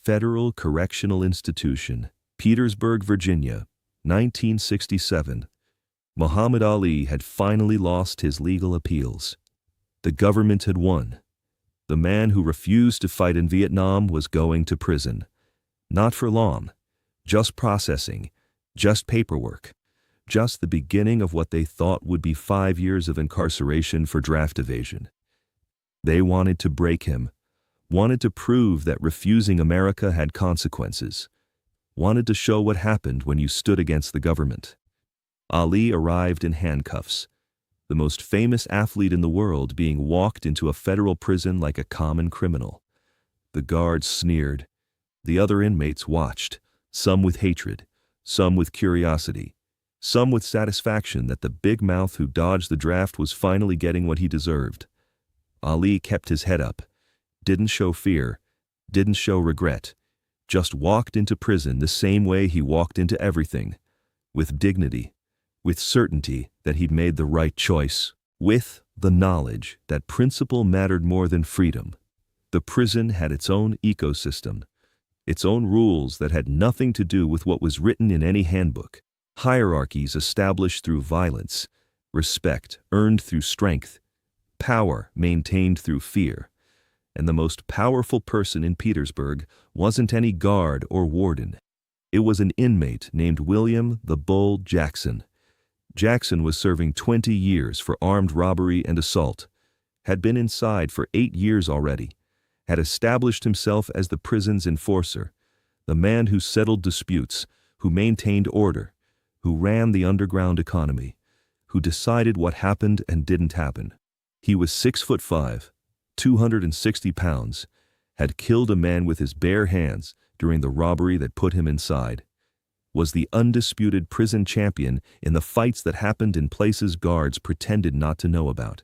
Federal Correctional Institution, Petersburg, Virginia, 1967. Muhammad Ali had finally lost his legal appeals. The government had won. The man who refused to fight in Vietnam was going to prison. Not for long. Just processing. Just paperwork. Just the beginning of what they thought would be 5 years of incarceration for draft evasion. They wanted to break him. Wanted to prove that refusing America had consequences. Wanted to show what happened when you stood against the government. Ali arrived in handcuffs. The most famous athlete in the world being walked into a federal prison like a common criminal. The guards sneered. The other inmates watched, some with hatred, some with curiosity, some with satisfaction that the big mouth who dodged the draft was finally getting what he deserved. Ali kept his head up, didn't show fear, didn't show regret, just walked into prison the same way he walked into everything, with dignity, with certainty that he'd made the right choice, with the knowledge that principle mattered more than freedom. The prison had its own ecosystem, its own rules that had nothing to do with what was written in any handbook, hierarchies established through violence, respect earned through strength, power maintained through fear. And the most powerful person in Petersburg wasn't any guard or warden. It was an inmate named William the Bull Jackson. Jackson was serving 20 years for armed robbery and assault, had been inside for 8 years already, had established himself as the prison's enforcer, the man who settled disputes, who maintained order, who ran the underground economy, who decided what happened and didn't happen. He was 6'5", 260 pounds, had killed a man with his bare hands during the robbery that put him inside, was the undisputed prison champion in the fights that happened in places guards pretended not to know about.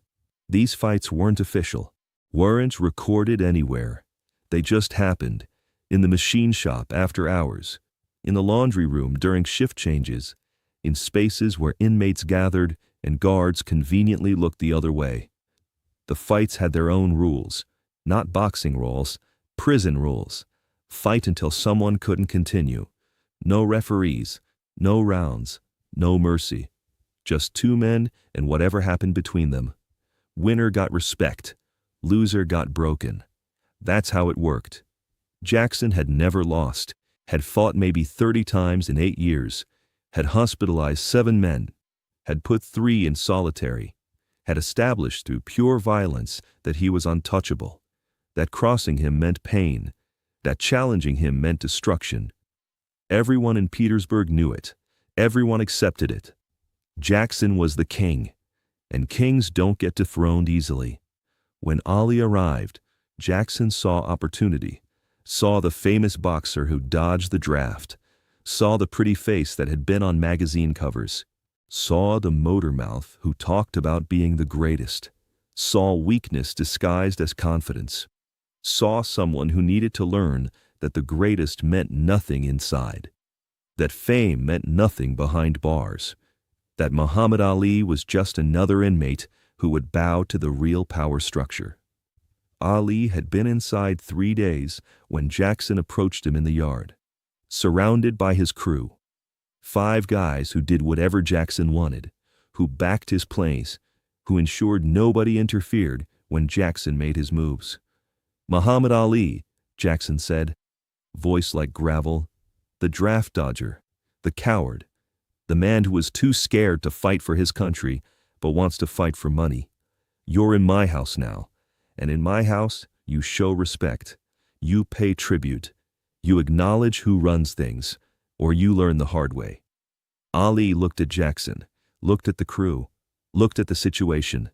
These fights weren't official, weren't recorded anywhere. They just happened, in the machine shop after hours, in the laundry room during shift changes, in spaces where inmates gathered and guards conveniently looked the other way. The fights had their own rules, not boxing rules, prison rules. Fight until someone couldn't continue. No referees, no rounds, no mercy. Just 2 men and whatever happened between them. Winner got respect, loser got broken. That's how it worked. Jackson had never lost, had fought maybe 30 times in 8 years, had hospitalized 7 men, had put 3 in solitary, had established through pure violence that he was untouchable, that crossing him meant pain, that challenging him meant destruction. Everyone in Petersburg knew it. Everyone accepted it. Jackson was the king, and kings don't get dethroned easily. When Ali arrived, Jackson saw opportunity, saw the famous boxer who dodged the draft, saw the pretty face that had been on magazine covers, saw the motor mouth who talked about being the greatest, saw weakness disguised as confidence, saw someone who needed to learn that the greatest meant nothing inside, that fame meant nothing behind bars, that Muhammad Ali was just another inmate who would bow to the real power structure. Ali had been inside 3 days when Jackson approached him in the yard, surrounded by his crew. 5 guys who did whatever Jackson wanted, who backed his plays, who ensured nobody interfered when Jackson made his moves. "Muhammad Ali," Jackson said, voice like gravel, the draft dodger, the coward, the man who was too scared to fight for his country but wants to fight for money. "You're in my house now, and in my house you show respect. You pay tribute. You acknowledge who runs things, or you learn the hard way." Ali looked at Jackson, looked at the crew, looked at the situation,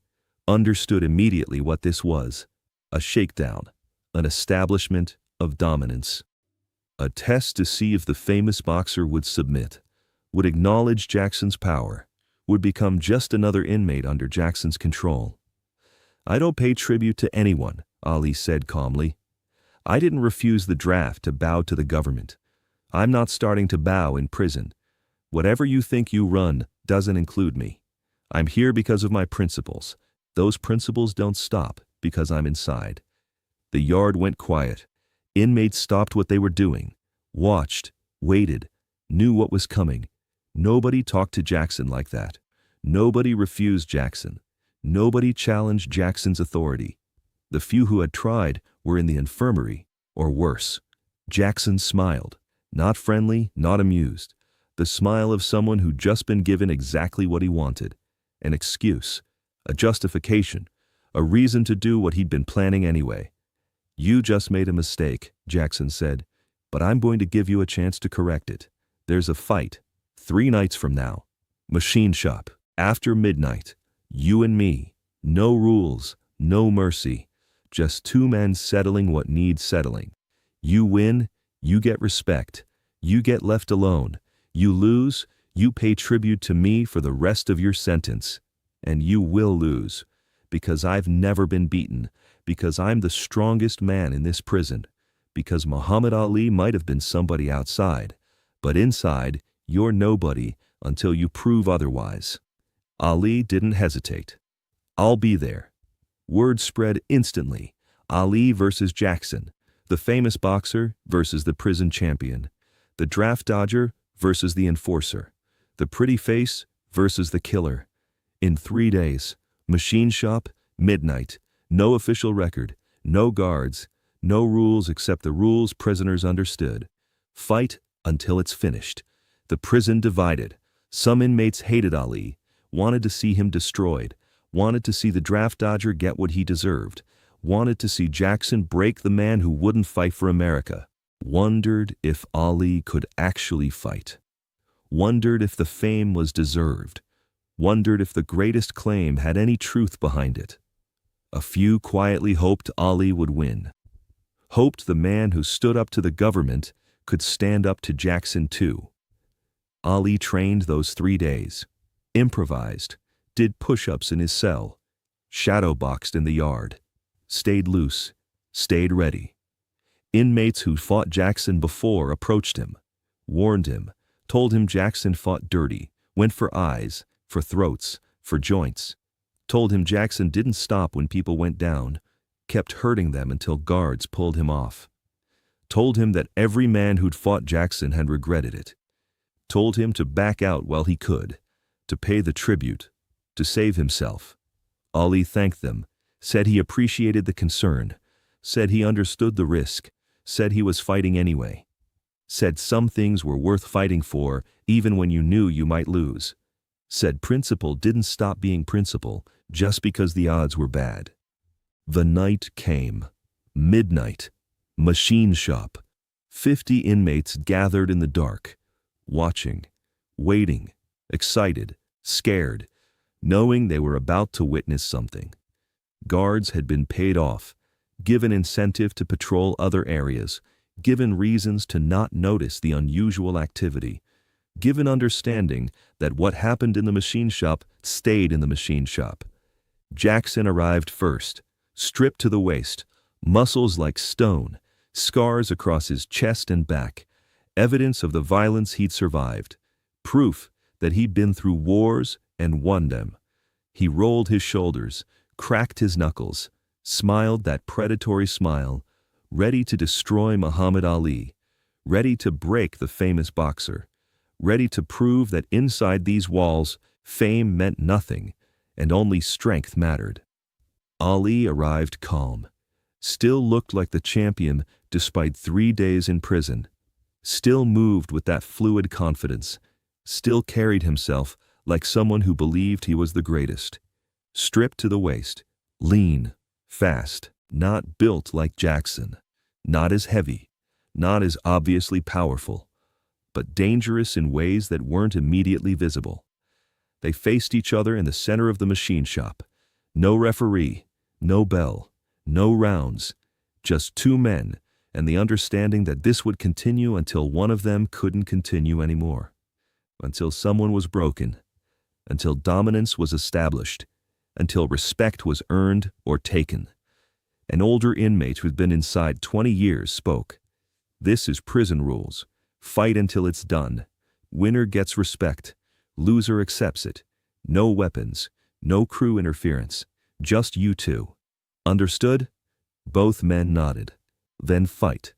understood immediately what this was: a shakedown, an establishment of dominance. A test to see if the famous boxer would submit, would acknowledge Jackson's power, would become just another inmate under Jackson's control. "I don't pay tribute to anyone," Ali said calmly. "I didn't refuse the draft to bow to the government. I'm not starting to bow in prison. Whatever you think you run doesn't include me. I'm here because of my principles. Those principles don't stop because I'm inside." The yard went quiet. Inmates stopped what they were doing, watched, waited, knew what was coming. Nobody talked to Jackson like that. Nobody refused Jackson. Nobody challenged Jackson's authority. The few who had tried were in the infirmary, or worse. Jackson smiled, not friendly, not amused. The smile of someone who'd just been given exactly what he wanted. An excuse, a justification, a reason to do what he'd been planning anyway. "You just made a mistake," Jackson said, "but I'm going to give you a chance to correct it. There's a fight, 3 nights from now. Machine shop, after midnight. You and me. No rules, no mercy. Just 2 men settling what needs settling. You win, you get respect. You get left alone. You lose, you pay tribute to me for the rest of your sentence. And you will lose, because I've never been beaten, because I'm the strongest man in this prison, because Muhammad Ali might have been somebody outside, but inside, you're nobody until you prove otherwise." Ali didn't hesitate. "I'll be there." Word spread instantly. Ali versus Jackson, the famous boxer versus the prison champion, the draft dodger versus the enforcer, the pretty face versus the killer. In 3 days, machine shop, midnight, no official record, no guards, no rules except the rules prisoners understood. Fight until it's finished. The prison divided. Some inmates hated Ali, wanted to see him destroyed, wanted to see the draft dodger get what he deserved, wanted to see Jackson break the man who wouldn't fight for America, wondered if Ali could actually fight, wondered if the fame was deserved, wondered if the greatest claim had any truth behind it. A few quietly hoped Ali would win, hoped the man who stood up to the government could stand up to Jackson too. Ali trained those 3 days, improvised, did push-ups in his cell, shadowboxed in the yard, stayed loose, stayed ready. Inmates who fought Jackson before approached him, warned him, told him Jackson fought dirty, went for eyes, for throats, for joints, told him Jackson didn't stop when people went down, kept hurting them until guards pulled him off, told him that every man who'd fought Jackson had regretted it, told him to back out while he could, to pay the tribute, to save himself. Ali thanked them, said he appreciated the concern, said he understood the risk, said he was fighting anyway, said some things were worth fighting for even when you knew you might lose, said principle didn't stop being principle just because the odds were bad. The night came. Midnight. Machine shop. 50 inmates gathered in the dark, watching, waiting, excited, scared, knowing they were about to witness something. Guards had been paid off, given incentive to patrol other areas, given reasons to not notice the unusual activity, given understanding that what happened in the machine shop stayed in the machine shop. Jackson arrived first, stripped to the waist, muscles like stone, scars across his chest and back, evidence of the violence he'd survived, proof that he'd been through wars and won them. He rolled his shoulders, cracked his knuckles, smiled that predatory smile, ready to destroy Muhammad Ali, ready to break the famous boxer, ready to prove that inside these walls fame meant nothing and only strength mattered. Ali arrived calm, still looked like the champion despite 3 days in prison, still moved with that fluid confidence, still carried himself like someone who believed he was the greatest. Stripped to the waist, lean, fast, not built like Jackson, not as heavy, not as obviously powerful, but dangerous in ways that weren't immediately visible. They faced each other in the center of the machine shop. No referee, no bell, no rounds, just 2 men and the understanding that this would continue until one of them couldn't continue anymore, until someone was broken, until dominance was established, until respect was earned or taken. An older inmate who'd been inside 20 years spoke. "This is prison rules. Fight until it's done. Winner gets respect. Loser accepts it. No weapons, no crew interference. Just you two. Understood?" Both men nodded. "Then fight."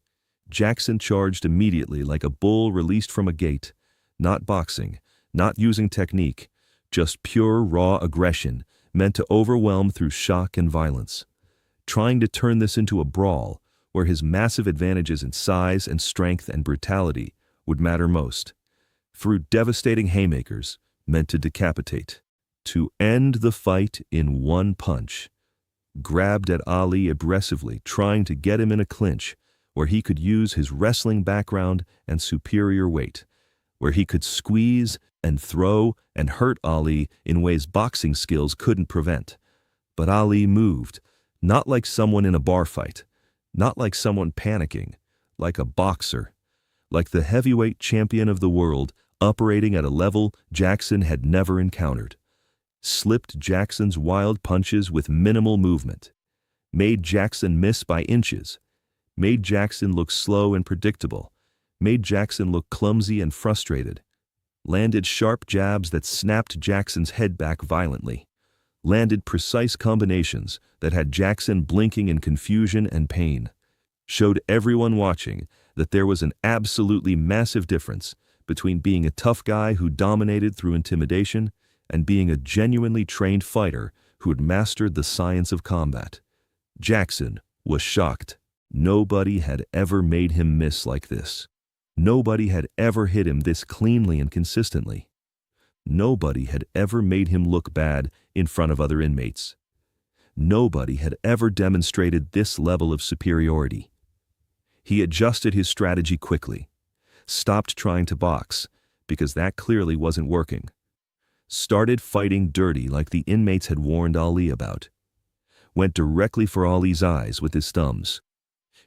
Jackson charged immediately like a bull released from a gate, not boxing, not using technique, just pure raw aggression meant to overwhelm through shock and violence, trying to turn this into a brawl where his massive advantages in size and strength and brutality would matter most, through devastating haymakers meant to decapitate, to end the fight in one punch. Grabbed at Ali aggressively, trying to get him in a clinch where he could use his wrestling background and superior weight, where he could squeeze and throw and hurt Ali in ways boxing skills couldn't prevent. But Ali moved, not like someone in a bar fight, not like someone panicking, like a boxer, like the heavyweight champion of the world operating at a level Jackson had never encountered. Slipped Jackson's wild punches with minimal movement, made Jackson miss by inches, made Jackson look slow and predictable, made Jackson look clumsy and frustrated, landed sharp jabs that snapped Jackson's head back violently, landed precise combinations that had Jackson blinking in confusion and pain, showed everyone watching that there was an absolutely massive difference between being a tough guy who dominated through intimidation and being a genuinely trained fighter who had mastered the science of combat. Jackson was shocked. Nobody had ever made him miss like this. Nobody had ever hit him this cleanly and consistently. Nobody had ever made him look bad in front of other inmates. Nobody had ever demonstrated this level of superiority. He adjusted his strategy quickly, stopped trying to box, because that clearly wasn't working, started fighting dirty like the inmates had warned Ali about, went directly for Ali's eyes with his thumbs,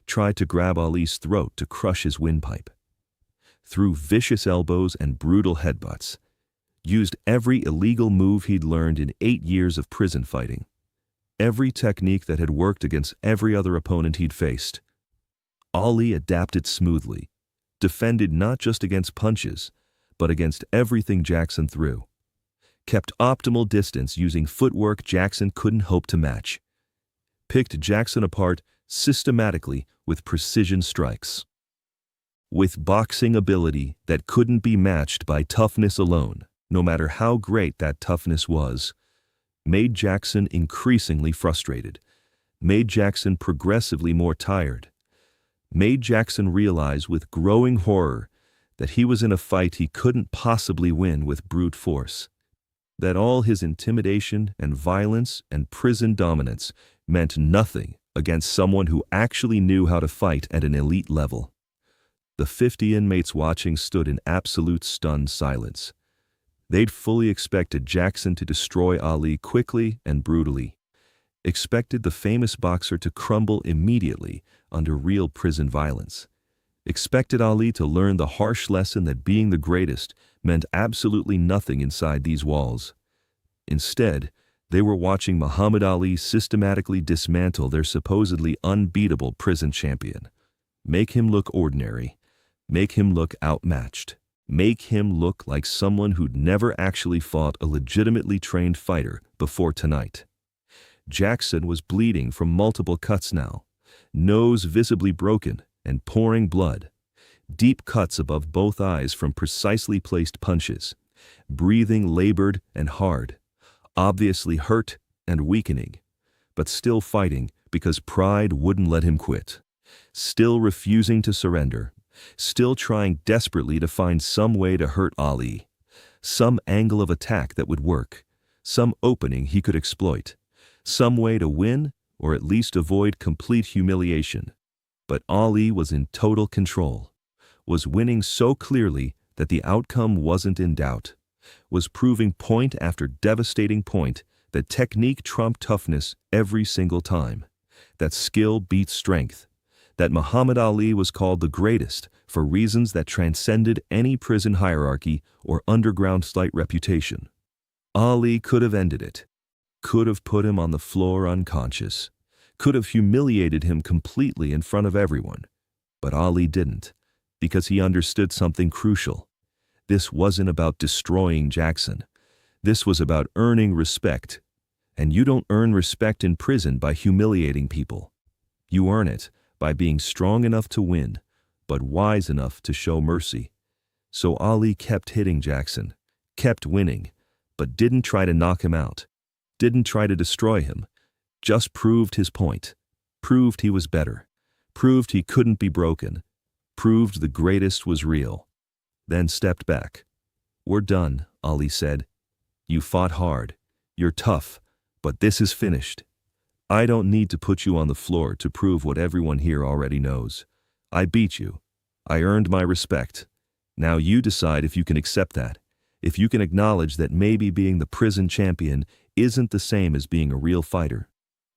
tried to grab Ali's throat to crush his windpipe, threw vicious elbows and brutal headbutts, used every illegal move he'd learned in 8 years of prison fighting, every technique that had worked against every other opponent he'd faced. Ali adapted smoothly, defended not just against punches, but against everything Jackson threw, kept optimal distance using footwork Jackson couldn't hope to match, picked Jackson apart systematically with precision strikes. With boxing ability that couldn't be matched by toughness alone, no matter how great that toughness was, made Jackson increasingly frustrated, made Jackson progressively more tired, made Jackson realize with growing horror that he was in a fight he couldn't possibly win with brute force, that all his intimidation and violence and prison dominance meant nothing against someone who actually knew how to fight at an elite level. The 50 inmates watching stood in absolute stunned silence. They'd fully expected Jackson to destroy Ali quickly and brutally, expected the famous boxer to crumble immediately under real prison violence, expected Ali to learn the harsh lesson that being the greatest meant absolutely nothing inside these walls. Instead, they were watching Muhammad Ali systematically dismantle their supposedly unbeatable prison champion, make him look ordinary, make him look outmatched, make him look like someone who'd never actually fought a legitimately trained fighter before tonight. Jackson was bleeding from multiple cuts now, nose visibly broken and pouring blood, deep cuts above both eyes from precisely placed punches, breathing labored and hard, obviously hurt and weakening, but still fighting because pride wouldn't let him quit, still refusing to surrender, still trying desperately to find some way to hurt Ali, some angle of attack that would work, some opening he could exploit, some way to win or at least avoid complete humiliation. But Ali was in total control, was winning so clearly that the outcome wasn't in doubt, was proving point after devastating point that technique trumped toughness every single time, that skill beat strength, that Muhammad Ali was called the greatest for reasons that transcended any prison hierarchy or underground slight reputation. Ali could have ended it, could have put him on the floor unconscious, could have humiliated him completely in front of everyone. But Ali didn't, because he understood something crucial. This wasn't about destroying Jackson. This was about earning respect. And you don't earn respect in prison by humiliating people. You earn it by being strong enough to win, but wise enough to show mercy. So Ali kept hitting Jackson, kept winning, but didn't try to knock him out, didn't try to destroy him, just proved his point, proved he was better, proved he couldn't be broken, proved the greatest was real. Then stepped back. "We're done," Ali said. "You fought hard. You're tough, but this is finished. I don't need to put you on the floor to prove what everyone here already knows. I beat you. I earned my respect. Now you decide if you can accept that, if you can acknowledge that maybe being the prison champion isn't the same as being a real fighter,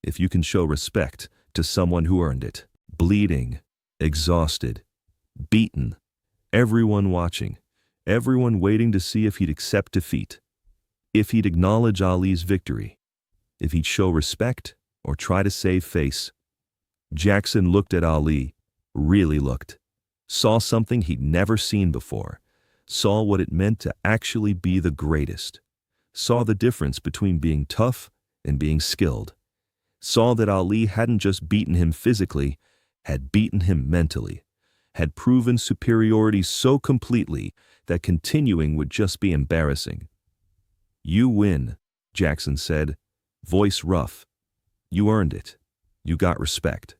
if you can show respect to someone who earned it, bleeding, exhausted, beaten, everyone watching, everyone waiting to see if he'd accept defeat, if he'd acknowledge Ali's victory, if he'd show respect or try to save face." Jackson looked at Ali, really looked, saw something he'd never seen before, saw what it meant to actually be the greatest, saw the difference between being tough and being skilled, saw that Ali hadn't just beaten him physically, had beaten him mentally, had proven superiority so completely that continuing would just be embarrassing. "You win," Jackson said, voice rough. "You earned it. You got respect."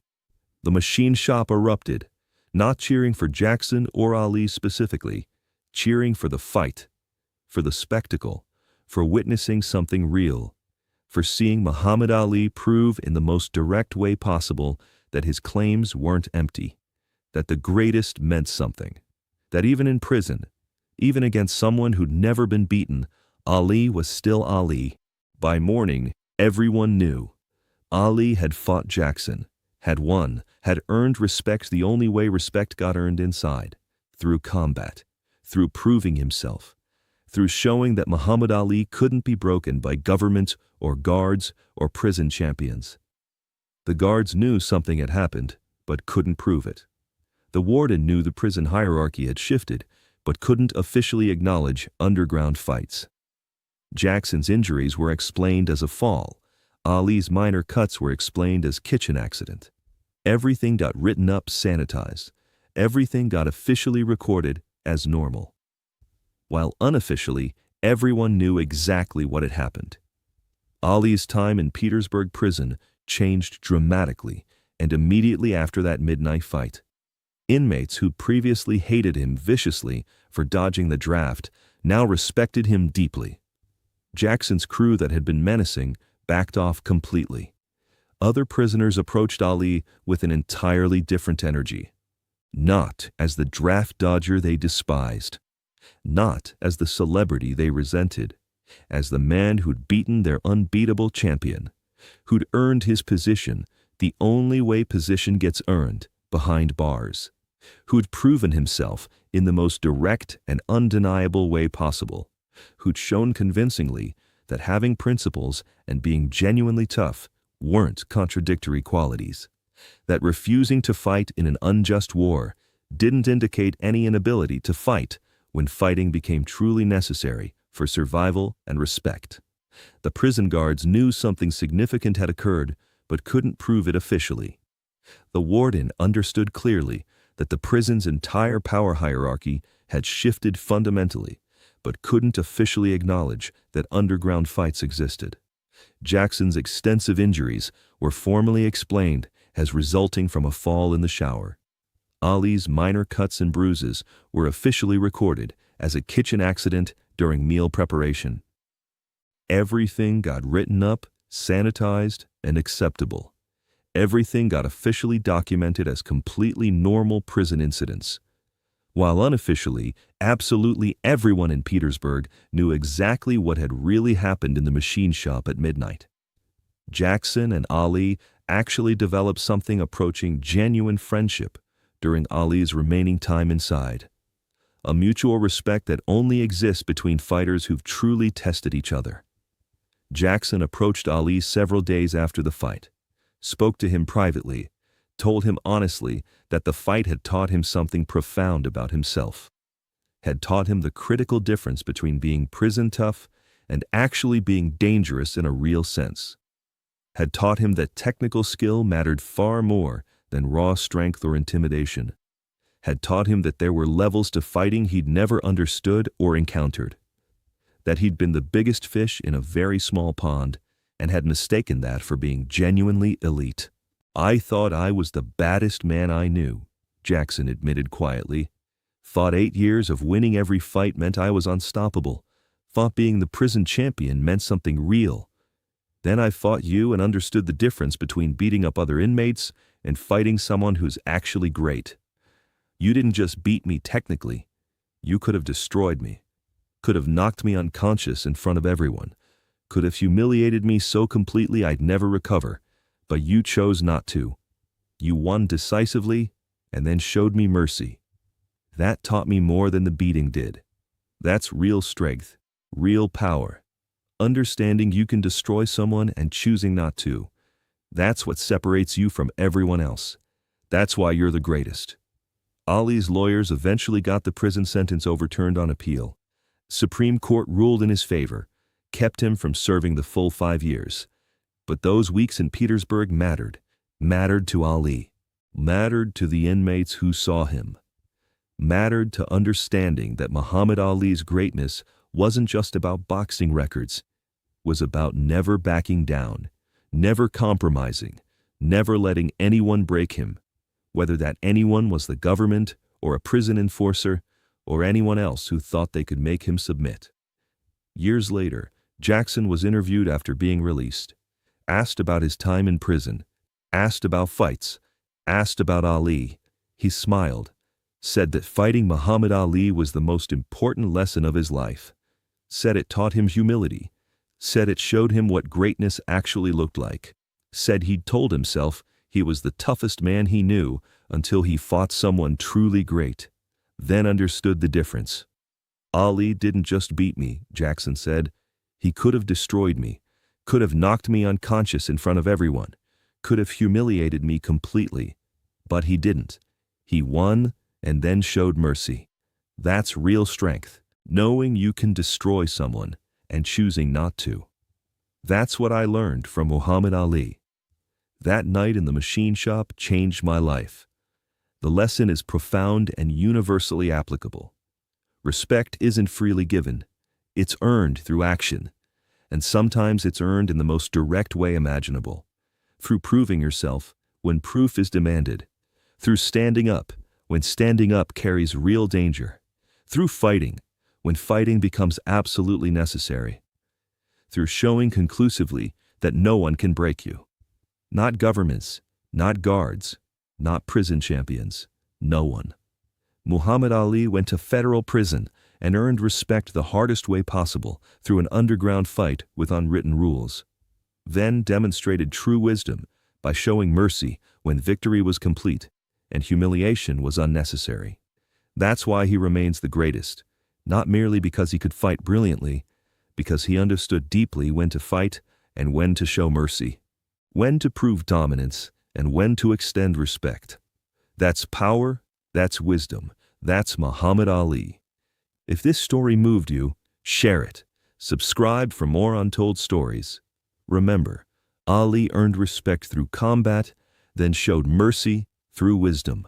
The machine shop erupted, not cheering for Jackson or Ali specifically, cheering for the fight, for the spectacle, for witnessing something real, for seeing Muhammad Ali prove in the most direct way possible that his claims weren't empty, that the greatest meant something, that even in prison, even against someone who'd never been beaten, Ali was still Ali. By morning, everyone knew. Ali had fought Jackson, had won, had earned respect the only way respect got earned inside, through combat, through proving himself, through showing that Muhammad Ali couldn't be broken by government or guards or prison champions. The guards knew something had happened, but couldn't prove it. The warden knew the prison hierarchy had shifted, but couldn't officially acknowledge underground fights. Jackson's injuries were explained as a fall. Ali's minor cuts were explained as kitchen accident. Everything got written up, sanitized. Everything got officially recorded as normal. While unofficially, everyone knew exactly what had happened. Ali's time in Petersburg prison changed dramatically, and immediately after that midnight fight. Inmates who previously hated him viciously for dodging the draft now respected him deeply. Jackson's crew that had been menacing backed off completely. Other prisoners approached Ali with an entirely different energy. Not as the draft dodger they despised. Not as the celebrity they resented. As the man who'd beaten their unbeatable champion. Who'd earned his position, the only way position gets earned, behind bars. Who'd proven himself in the most direct and undeniable way possible. Who'd shown convincingly that having principles and being genuinely tough weren't contradictory qualities. That refusing to fight in an unjust war didn't indicate any inability to fight when fighting became truly necessary for survival and respect. The prison guards knew something significant had occurred, but couldn't prove it officially. The warden understood clearly that the prison's entire power hierarchy had shifted fundamentally, but couldn't officially acknowledge that underground fights existed. Jackson's extensive injuries were formally explained as resulting from a fall in the shower. Ali's minor cuts and bruises were officially recorded as a kitchen accident during meal preparation. Everything got written up, sanitized, and acceptable. Everything got officially documented as completely normal prison incidents. While unofficially, absolutely everyone in Petersburg knew exactly what had really happened in the machine shop at midnight. Jackson and Ali actually developed something approaching genuine friendship during Ali's remaining time inside. A mutual respect that only exists between fighters who've truly tested each other. Jackson approached Ali several days after the fight, spoke to him privately, told him honestly that the fight had taught him something profound about himself, had taught him the critical difference between being prison tough and actually being dangerous in a real sense, had taught him that technical skill mattered far more than raw strength or intimidation, had taught him that there were levels to fighting he'd never understood or encountered. That he'd been the biggest fish in a very small pond and had mistaken that for being genuinely elite. "I thought I was the baddest man I knew," Jackson admitted quietly. "Thought 8 years of winning every fight meant I was unstoppable. Thought being the prison champion meant something real. Then I fought you and understood the difference between beating up other inmates and fighting someone who's actually great. You didn't just beat me technically. You could have destroyed me. Could have knocked me unconscious in front of everyone. Could have humiliated me so completely I'd never recover. But you chose not to. You won decisively and then showed me mercy. That taught me more than the beating did. That's real strength, real power. Understanding you can destroy someone and choosing not to. That's what separates you from everyone else. That's why you're the greatest." Ali's lawyers eventually got the prison sentence overturned on appeal. Supreme Court ruled in his favor, kept him from serving the full 5 years. But those weeks in Petersburg mattered to Ali, mattered to the inmates who saw him, mattered to understanding that Muhammad Ali's greatness wasn't just about boxing records, was about never backing down, never compromising, never letting anyone break him, whether that anyone was the government or a prison enforcer or anyone else who thought they could make him submit. Years later, Jackson was interviewed after being released, asked about his time in prison, asked about fights, asked about Ali. He smiled, said that fighting Muhammad Ali was the most important lesson of his life, said it taught him humility, said it showed him what greatness actually looked like, said he'd told himself he was the toughest man he knew until he fought someone truly great, then understood the difference. "Ali didn't just beat me," Jackson said. "He could have destroyed me, could have knocked me unconscious in front of everyone, could have humiliated me completely. But he didn't. He won and then showed mercy. That's real strength, knowing you can destroy someone and choosing not to. That's what I learned from Muhammad Ali. That night in the machine shop changed my life. The lesson is profound and universally applicable. Respect isn't freely given. It's earned through action. And sometimes it's earned in the most direct way imaginable. Through proving yourself when proof is demanded. Through standing up when standing up carries real danger. Through fighting when fighting becomes absolutely necessary. Through showing conclusively that no one can break you. Not governments, not guards, not prison champions, no one. Muhammad Ali went to federal prison and earned respect the hardest way possible through an underground fight with unwritten rules. Then demonstrated true wisdom by showing mercy when victory was complete and humiliation was unnecessary. That's why he remains the greatest, not merely because he could fight brilliantly, because he understood deeply when to fight and when to show mercy, when to prove dominance and when to extend respect. That's power, that's wisdom, that's Muhammad Ali. If this story moved you, share it. Subscribe for more untold stories. Remember, Ali earned respect through combat, then showed mercy through wisdom.